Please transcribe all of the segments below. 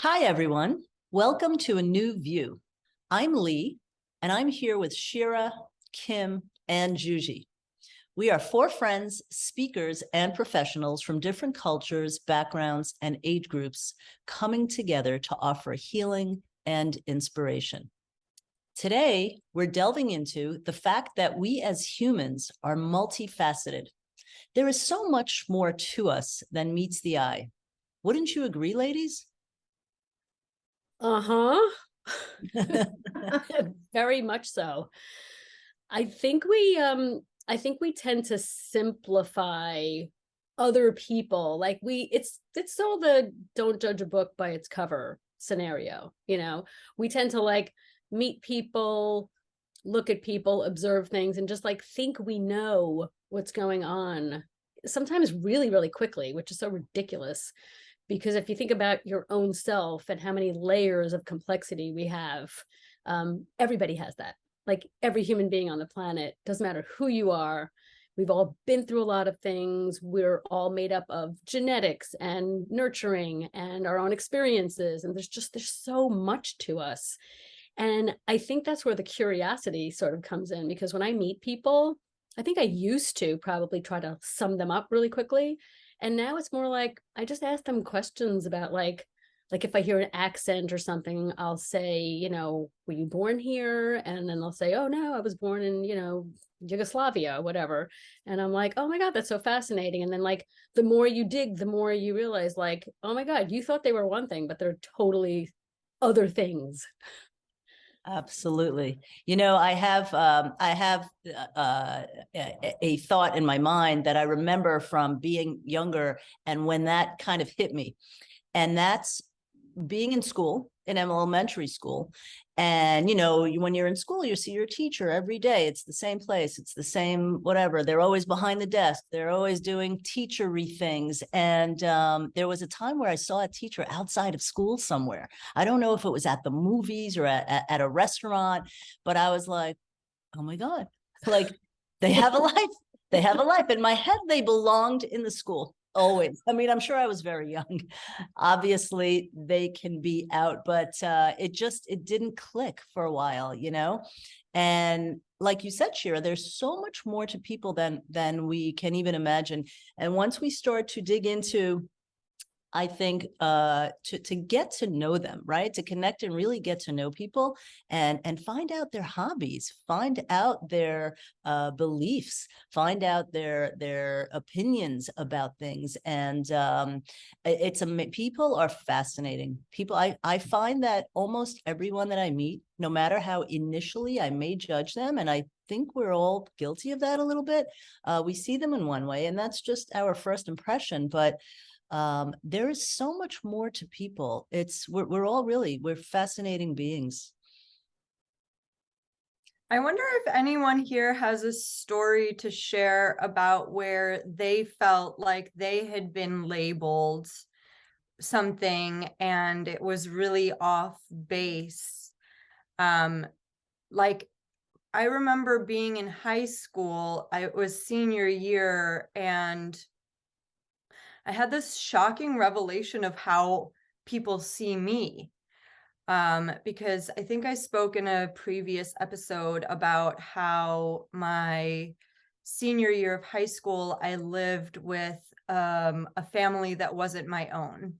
Hi, everyone. Welcome to A New View. I'm Lee, and I'm here with Shira, Kim, and Juji. We are four friends, speakers, and professionals from different cultures, backgrounds, and age groups coming together to offer healing and inspiration. Today, we're delving into the fact that we as humans are multifaceted. There is so much more to us than meets the eye. Wouldn't you agree, ladies? Uh-huh. Very much so. I think we tend to simplify other people. Like it's still the don't judge a book by its cover scenario, you know. We tend to like meet people, look at people, observe things, and just like think we know what's going on. Sometimes really, really quickly, which is so ridiculous. Because if you think about your own self and how many layers of complexity we have, everybody has that. Like every human being on the planet, doesn't matter who you are, we've all been through a lot of things. We're all made up of genetics and nurturing and our own experiences. And there's so much to us. And I think that's where the curiosity sort of comes in, because when I meet people, I think I used to probably try to sum them up really quickly. And now it's more like I just ask them questions about like if I hear an accent or something, I'll say, were you born here? And then they'll say, oh no, I was born in, Yugoslavia, whatever. And I'm like, oh my God, that's so fascinating. And then like the more you dig, the more you realize like, oh my God, you thought they were one thing, but they're totally other things. Absolutely. I have a thought in my mind that I remember from being younger, and when that kind of hit me, and that's being in school, in elementary school. And, when you're in school, you see your teacher every day. It's the same place. It's the same, whatever. They're always behind the desk. They're always doing teachery things. And there was a time where I saw a teacher outside of school somewhere. I don't know if it was at the movies or at a restaurant, but I was like, oh my God, like they have a life. They have a life. In my head, they belonged in the school. Always. I mean, I'm sure I was very young. Obviously, they can be out, but it didn't click for a while. And like you said, Shira, there's so much more to people than we can even imagine. And once we start to dig into, I think, to get to know them, right? To connect and really get to know people and find out their hobbies, find out their beliefs, find out their opinions about things. And people are fascinating. People, I find that almost everyone that I meet, no matter how initially I may judge them, and I think we're all guilty of that a little bit, we see them in one way, and that's just our first impression. But there is so much more to people. We're fascinating beings. I wonder if anyone here has a story to share about where they felt like they had been labeled something and it was really off base. Like I remember being in high school, it was senior year, and I had this shocking revelation of how people see me. Because I think I spoke in a previous episode about how my senior year of high school, I lived with a family that wasn't my own.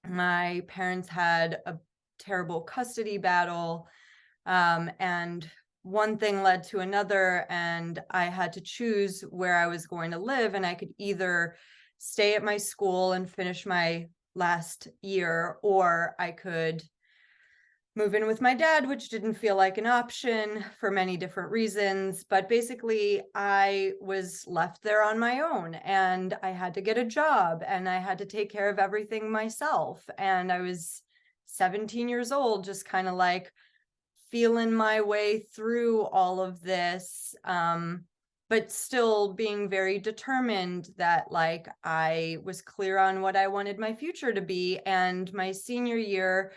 My parents had a terrible custody battle, and one thing led to another, and I had to choose where I was going to live, and I could either stay at my school and finish my last year, or I could move in with my dad, which didn't feel like an option for many different reasons. But basically, I was left there on my own, and I had to get a job, and I had to take care of everything myself. And I was 17 years old, just kind of like feeling my way through all of this, but still being very determined that like I was clear on what I wanted my future to be. And my senior year,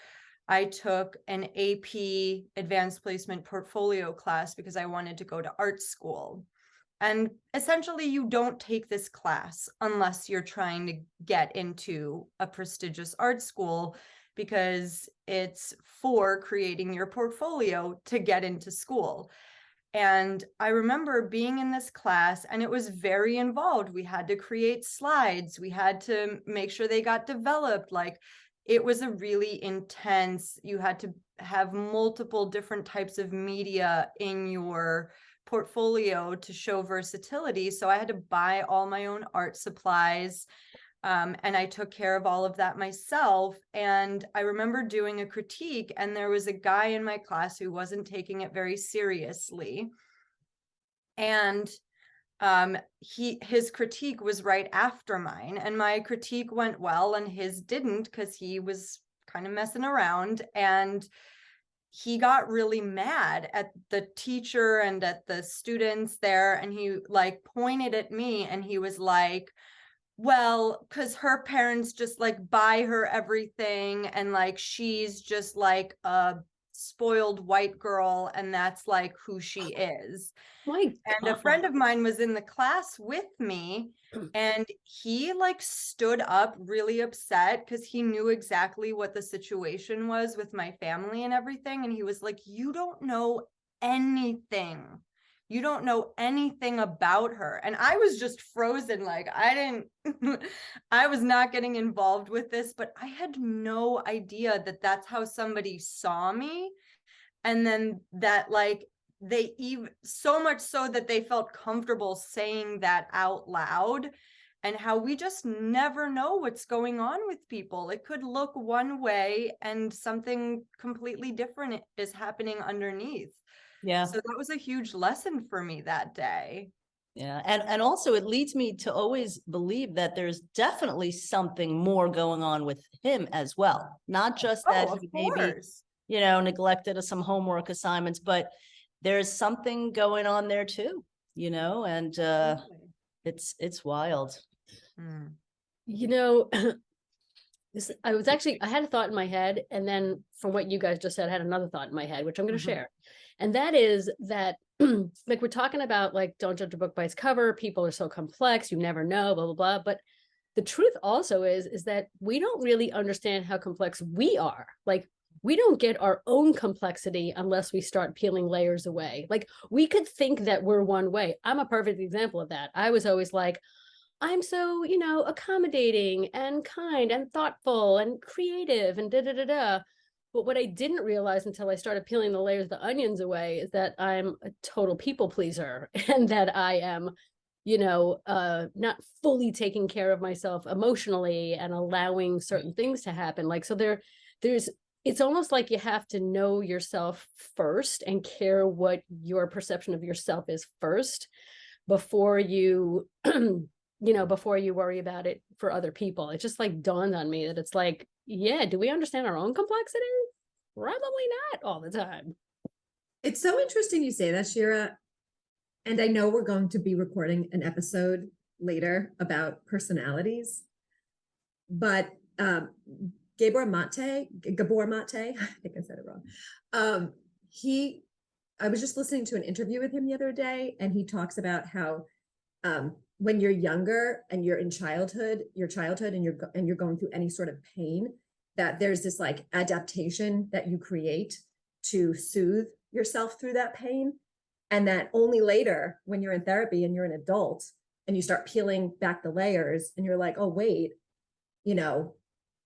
I took an AP advanced placement portfolio class because I wanted to go to art school. And essentially, you don't take this class unless you're trying to get into a prestigious art school, because it's for creating your portfolio to get into school. And I remember being in this class and it was very involved. We had to create slides. We had to make sure they got developed. Like, it was a really intense, you had to have multiple different types of media in your portfolio to show versatility. So I had to buy all my own art supplies. And I took care of all of that myself. And I remember doing a critique, and there was a guy in my class who wasn't taking it very seriously. And his critique was right after mine, and my critique went well and his didn't, because he was kind of messing around. And he got really mad at the teacher and at the students there. And he like pointed at me and he was like, well, because her parents just like buy her everything, and like she's just like a spoiled white girl, and that's like who she is. My And a friend of mine was in the class with me, and he like stood up really upset because he knew exactly what the situation was with my family and everything. And he was like, you don't know anything. You don't know anything about her. And I was just frozen. Like, I was not getting involved with this, but I had no idea that that's how somebody saw me. And then that, like, they even so much so that they felt comfortable saying that out loud, and how we just never know what's going on with people. It could look one way and something completely different is happening underneath. Yeah. So that was a huge lesson for me that day. Yeah. And also it leads me to always believe that there's definitely something more going on with him as well. Not just that Oh, of he maybe, course. neglected some homework assignments, but there's something going on there too, and it's wild. Mm. I had a thought in my head, and then from what you guys just said, I had another thought in my head, which I'm going to share. And that is that, like, we're talking about, like, don't judge a book by its cover. People are so complex, you never know, blah, blah, blah. But the truth also is that we don't really understand how complex we are. Like, we don't get our own complexity unless we start peeling layers away. Like, we could think that we're one way. I'm a perfect example of that. I was always like, I'm so, accommodating and kind and thoughtful and creative and da da da da. But what I didn't realize until I started peeling the layers of the onions away is that I'm a total people pleaser, and that I am, not fully taking care of myself emotionally and allowing certain things to happen. Like, so it's almost like you have to know yourself first and care what your perception of yourself is first before you before you worry about it for other people. It just like dawned on me that it's like, yeah, do we understand our own complexity? Probably not all the time. It's so interesting you say that, Shira. And I know we're going to be recording an episode later about personalities, but Gabor Mate, I think I said it wrong. I was just listening to an interview with him the other day, and he talks about how when you're younger and you're in your childhood and you're going through any sort of pain, that there's this like adaptation that you create to soothe yourself through that pain. And that only later, when you're in therapy and you're an adult and you start peeling back the layers and you're like, oh, wait,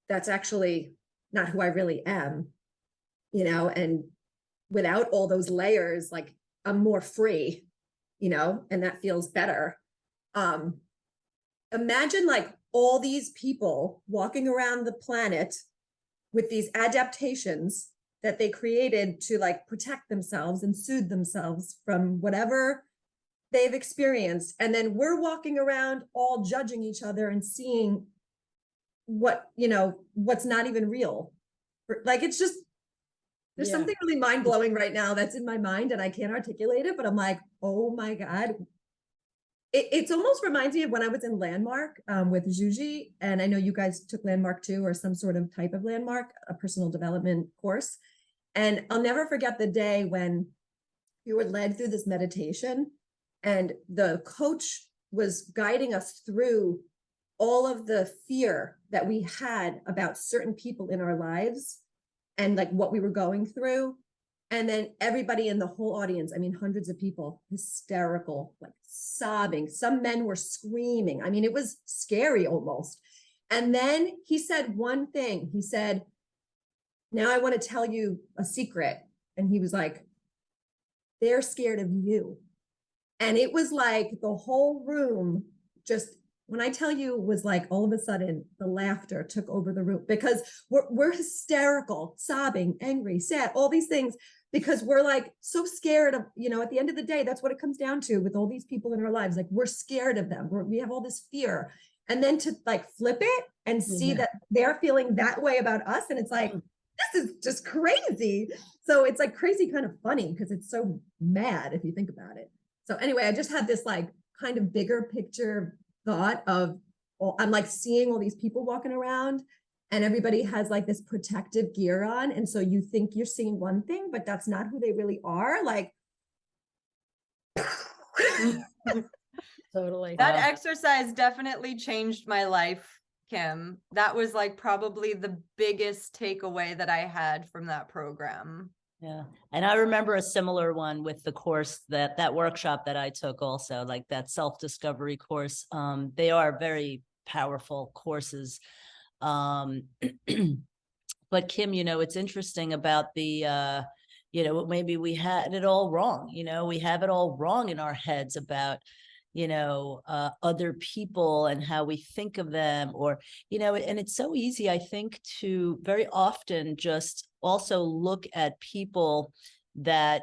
that's actually not who I really am, and without all those layers, like I'm more free, and that feels better. Imagine like all these people walking around the planet with these adaptations that they created to like protect themselves and soothe themselves from whatever they've experienced. And then we're walking around all judging each other and seeing what's not even real. Like, it's just, there's something really mind-blowing right now that's in my mind and I can't articulate it, but I'm like, oh my God. It almost reminds me of when I was in Landmark with Juji, and I know you guys took Landmark too, or some sort of type of Landmark, a personal development course. And I'll never forget the day when we were led through this meditation and the coach was guiding us through all of the fear that we had about certain people in our lives and like what we were going through. And then everybody in the whole audience, I mean, hundreds of people, hysterical, like sobbing. Some men were screaming. I mean, it was scary almost. And then he said one thing. He said, now I want to tell you a secret. And he was like, they're scared of you. And it was like the whole room just, when I tell you, was like all of a sudden the laughter took over the room because we're hysterical, sobbing, angry, sad, all these things, because we're like so scared of, you know, at the end of the day, that's what it comes down to with all these people in our lives. Like we're scared of them. We have all this fear. And then to like flip it and see that they're feeling that way about us. And it's like, this is just crazy. So it's like crazy kind of funny because it's so mad if you think about it. So anyway, I just had this like kind of bigger picture thought of, well, I'm like seeing all these people walking around and everybody has like this protective gear on. And so you think you're seeing one thing, but that's not who they really are. Like, Totally. That exercise definitely changed my life, Kim. That was like probably the biggest takeaway that I had from that program. Yeah. And I remember a similar one with the course that workshop that I took also, like that self-discovery course. They are very powerful courses. But Kim, you know, it's interesting about the, you know, maybe we had it all wrong. You know, we have it all wrong in our heads about, you know, other people and how we think of them, or, you know, and it's so easy, I think, to very often just also look at people that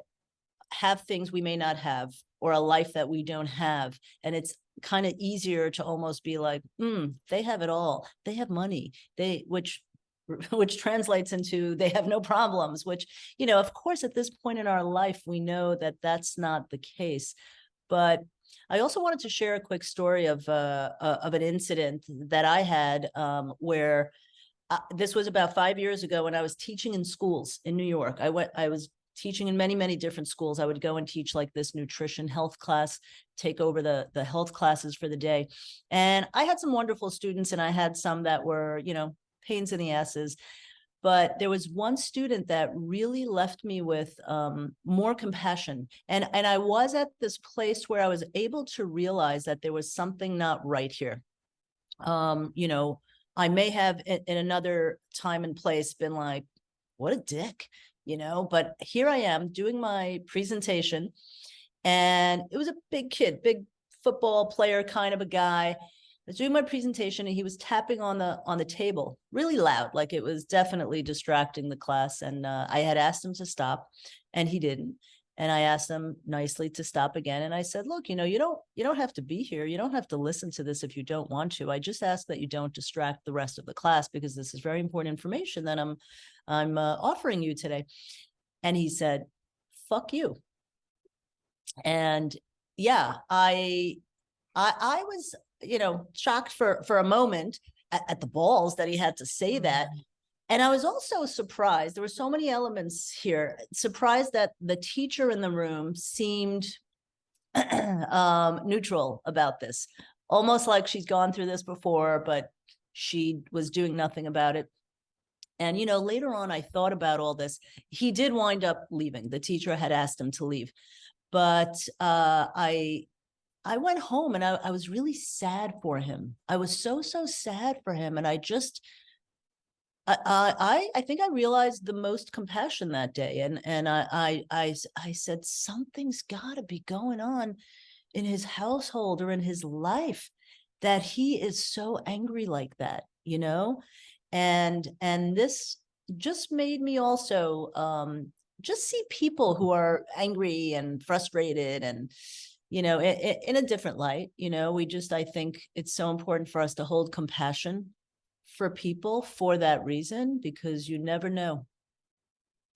have things we may not have, or a life that we don't have. And it's kind of easier to almost be like, they have it all. They have money, which translates into they have no problems, which, you know, of course, at this point in our life, we know that that's not the case. But I also wanted to share a quick story of an incident that I had where this was about 5 years ago when I was teaching in schools in New York. I was teaching in many, many different schools. I would go and teach like this nutrition health class, take over the health classes for the day. And I had some wonderful students and I had some that were, you know, pains in the asses. But there was one student that really left me with more compassion. And I was at this place where I was able to realize that there was something not right here. You know, I may have in another time and place been like, what a dick, you know, but here I am doing my presentation and it was a big kid, big football player kind of a guy. I was doing my presentation and he was tapping on the table really loud, like it was definitely distracting the class. And I had asked him to stop and he didn't. And I asked him nicely to stop again. And I said, look, you know, you don't have to be here. You don't have to listen to this if you don't want to. I just ask that you don't distract the rest of the class because this is very important information that I'm offering you today. And he said, fuck you. And yeah, I was, you know, shocked for a moment at the balls that he had to say that. And I was also surprised. There were so many elements here. Surprised that the teacher in the room seemed neutral about this, almost like she's gone through this before, but she was doing nothing about it. And, you know, later on, I thought about all this. He did wind up leaving. The teacher had asked him to leave. But I went home and I was really sad for him. I was so sad for him. And I just, I think I realized the most compassion that day. And I said, something's got to be going on in his household or in his life that he is so angry like that, you know? And this just made me also just see people who are angry and frustrated and, you know, in a different light. You know, I think it's so important for us to hold compassion for people for that reason, because you never know.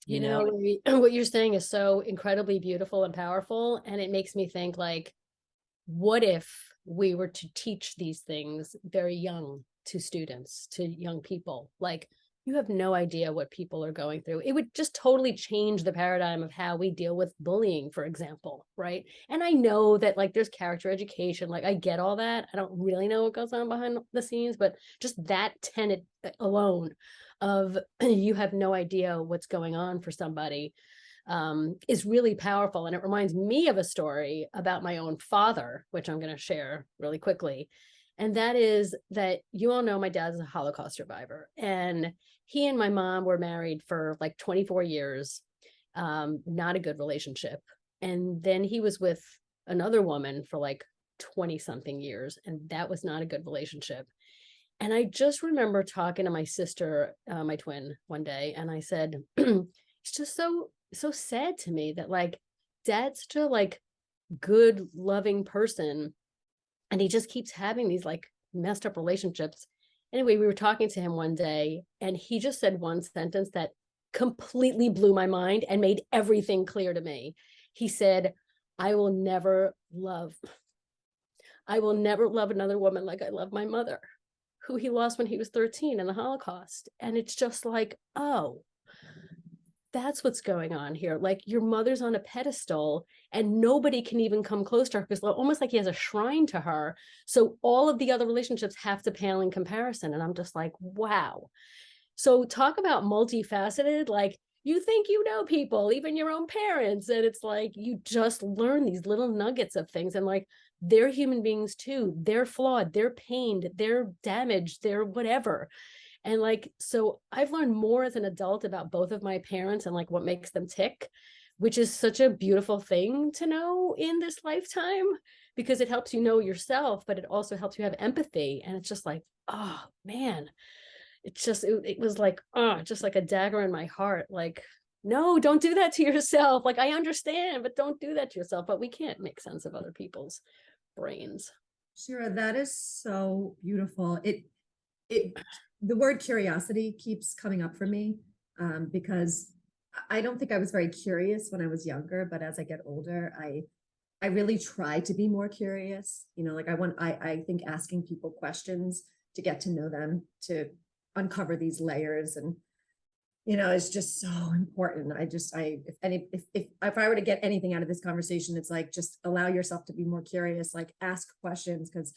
You know, what you're saying is so incredibly beautiful and powerful. And it makes me think, like, what if we were to teach these things very young to students, to young people? Like, you have no idea what people are going through. It would just totally change the paradigm of how we deal with bullying, for example, right? And I know that like there's character education, like I get all that. I don't really know what goes on behind the scenes, but just that tenet alone of you have no idea what's going on for somebody is really powerful. And it reminds me of a story about my own father, which I'm going to share really quickly. And that is that you all know my dad's a Holocaust survivor, and he and my mom were married for like 24 years, not a good relationship. And then he was with another woman for like 20 something years, and that was not a good relationship. And I just remember talking to my sister, my twin, one day, and I said, it's just so sad to me that like dad's such a like good, loving person, and he just keeps having these like messed up relationships. Anyway, we were talking to him one day, and he just said one sentence that completely blew my mind and made everything clear to me. He said, I will never love another woman like I love my mother, who he lost when he was 13 in the Holocaust. And it's just like, oh, that's what's going on here. Like your mother's on a pedestal and nobody can even come close to her, because almost like he has a shrine to her. So all of the other relationships have to pale in comparison. And I'm just like, wow. So talk about multifaceted, like you think you know people, even your own parents. And it's like, you just learn these little nuggets of things, and like, they're human beings too. They're flawed, they're pained, they're damaged, they're whatever. And like, so I've learned more as an adult about both of my parents and like what makes them tick, which is such a beautiful thing to know in this lifetime, because it helps you know yourself, but it also helps you have empathy. And it's just like, oh man, it's just, it was like, oh, just like a dagger in my heart. Like, no, don't do that to yourself. Like, I understand, but don't do that to yourself. But we can't make sense of other people's brains. Shira, that is so beautiful. The word curiosity keeps coming up for me, because I don't think I was very curious when I was younger, but as I get older, I really try to be more curious. You know, like I think asking people questions to get to know them, to uncover these layers, and you know, it's just so important. If I were to get anything out of this conversation, it's like, just allow yourself to be more curious, like ask questions, because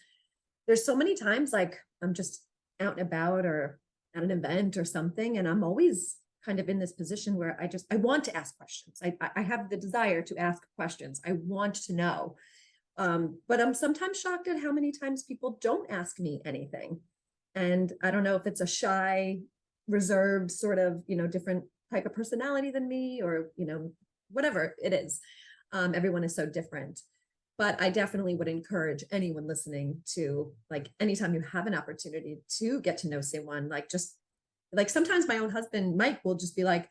there's so many times like I'm just out and about or at an event or something, and I'm always kind of in this position where I want to ask questions. I have the desire to ask questions. I want to know. But I'm sometimes shocked at how many times people don't ask me anything. And I don't know if it's a shy, reserved sort of, you know, different type of personality than me, or, you know, whatever it is. Everyone is so different. But I definitely would encourage anyone listening to, like, anytime you have an opportunity to get to know someone, like, just like sometimes my own husband, Mike, will just be like,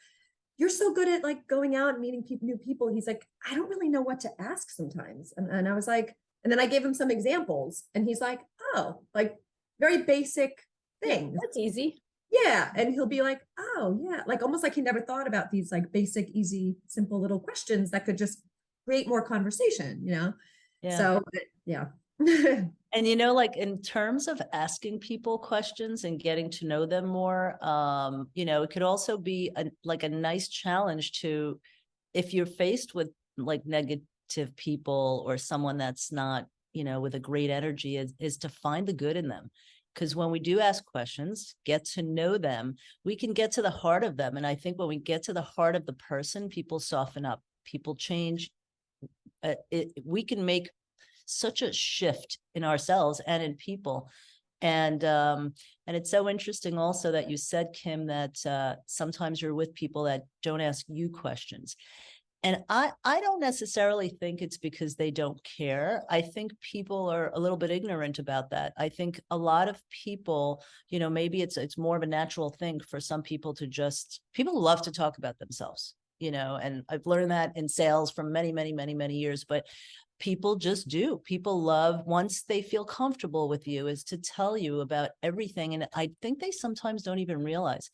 you're so good at like going out and meeting new people. He's like, I don't really know what to ask sometimes. And I was like, and then I gave him some examples, and he's like, oh, like very basic things. Yeah, that's easy. Yeah. And he'll be like, oh yeah, like almost like he never thought about these like basic, easy, simple little questions that could just create more conversation, you know? Yeah. So yeah. And, you know, like in terms of asking people questions and getting to know them more, you know, it could also be like a nice challenge to, if you're faced with like negative people or someone that's not, you know, with a great energy, is to find the good in them. Because when we do ask questions, get to know them, we can get to the heart of them. And I think when we get to the heart of the person, people soften up, people change. We can make such a shift in ourselves and in people. And it's so interesting also that you said, Kim, that sometimes you're with people that don't ask you questions. And I don't necessarily think it's because they don't care. I think people are a little bit ignorant about that. I think a lot of people, you know, maybe it's more of a natural thing for some people to just, people love to talk about themselves, you know, and I've learned that in sales from many, many, many, many years, but people just do. People love, once they feel comfortable with you, is to tell you about everything. And I think they sometimes don't even realize.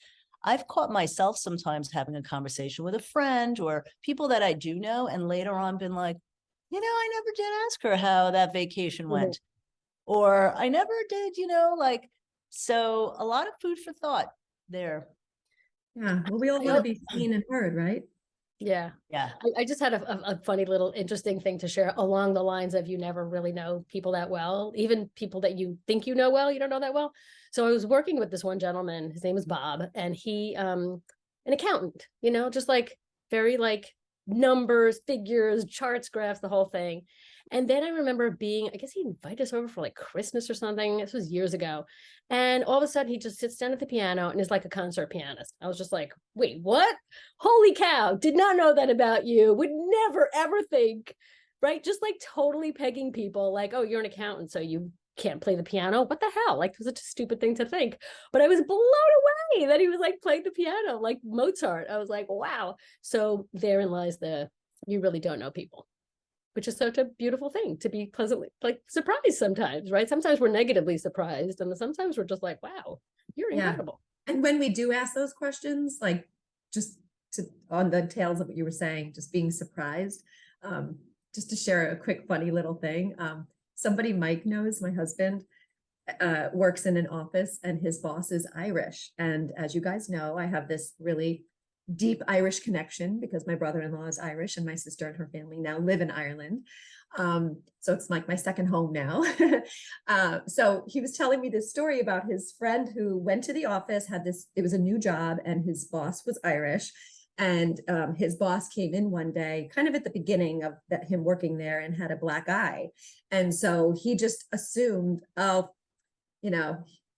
I've caught myself sometimes having a conversation with a friend or people that I do know, and later on been like, you know, I never did ask her how that vacation went. Or I never did, you know, like, so a lot of food for thought there. Yeah, well, we all want to be seen and heard, right? Yeah. Yeah. I just had a funny little interesting thing to share along the lines of you never really know people that well, even people that you think you know well, you don't know that well. So I was working with this one gentleman, his name was Bob, and he an accountant, you know, just like very like numbers, figures, charts, graphs, the whole thing. And then I remember being, I guess he invited us over for like Christmas or something. This was years ago. And all of a sudden he just sits down at the piano and is like a concert pianist. I was just like, wait, what? Holy cow, did not know that about you. Would never ever think, right? Just like totally pegging people like, oh, you're an accountant, so you can't play the piano. What the hell? Like, it was such a stupid thing to think. But I was blown away that he was like playing the piano like Mozart. I was like, wow. So therein lies you really don't know people, which is such a beautiful thing to be pleasantly like surprised sometimes, right? Sometimes we're negatively surprised, and sometimes we're just like, wow, you're Yeah. incredible. And when we do ask those questions, like just on the tails of what you were saying, just being surprised, just to share a quick funny little thing. Somebody Mike knows, my husband, works in an office and his boss is Irish. And as you guys know, I have this really deep Irish connection because my brother-in-law is Irish and my sister and her family now live in Ireland. So it's like my second home now. So he was telling me this story about his friend who went to the office, it was a new job, and his boss was Irish. And his boss came in one day, kind of at the beginning of him working there, and had a black eye. And so he just assumed, oh,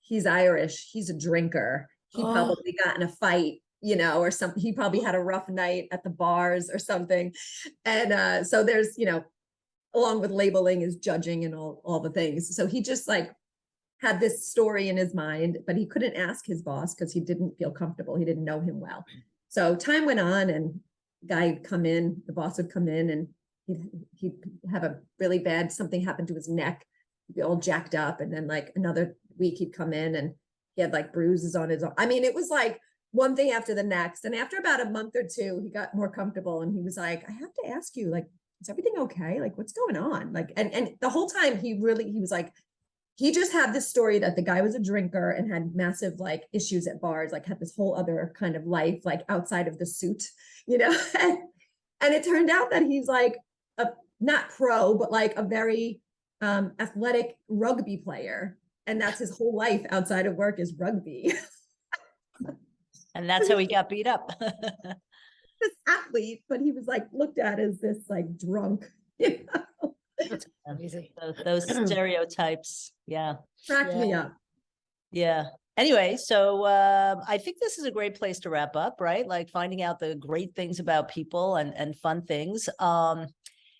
he's Irish, he's a drinker. He probably got in a fight, or something. He probably had a rough night at the bars or something. And so there's, along with labeling is judging and all the things. So he just like had this story in his mind, but he couldn't ask his boss because he didn't feel comfortable. He didn't know him well. So time went on, and the boss would come in, and he'd have a really bad, something happened to his neck, he'd be all jacked up. And then like another week he'd come in and he had like bruises on his arm. I mean, it was like one thing after the next. And after about a month or two, he got more comfortable, and he was like, I have to ask you, like, is everything okay? Like, what's going on? Like, and the whole time he was like, he just had this story that the guy was a drinker and had massive like issues at bars, like had this whole other kind of life, like outside of the suit, and it turned out that he's like not pro, but like a very athletic rugby player. And that's his whole life outside of work is rugby. And that's how he got beat up. This athlete, but he was like looked at as this like drunk, That's crazy. Those stereotypes. Yeah. cracked me Yeah. up. Yeah. Anyway, so I think this is a great place to wrap up, right? Like finding out the great things about people and fun things.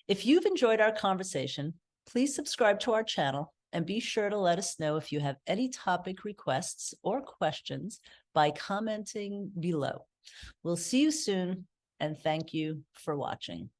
If you've enjoyed our conversation, please subscribe to our channel and be sure to let us know if you have any topic requests or questions by commenting below. We'll see you soon, and thank you for watching.